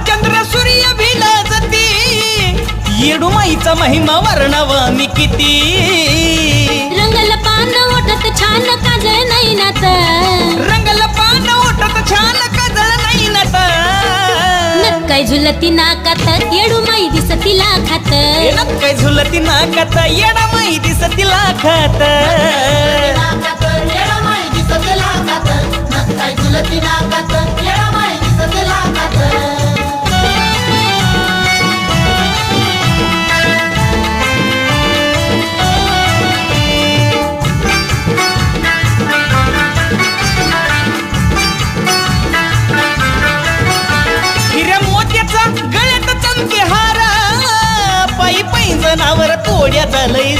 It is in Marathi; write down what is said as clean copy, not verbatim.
चंद्र सूर्य भिलजती येडूमाईचा महिमा वर्णवा मी किती रंगल पान ओठत छान काजळ नाही नात रंगल पान ओठत छान काजळ नाही नात नक्काय झुलती नाकात येडूमाई दिसती लाखात नक्काय झुलती नाकात येडामाई दिसती लाखात हिऱ्या मोत्याचा गळ्यात चमके हार पायी पैंजणावर तोड्या झालंय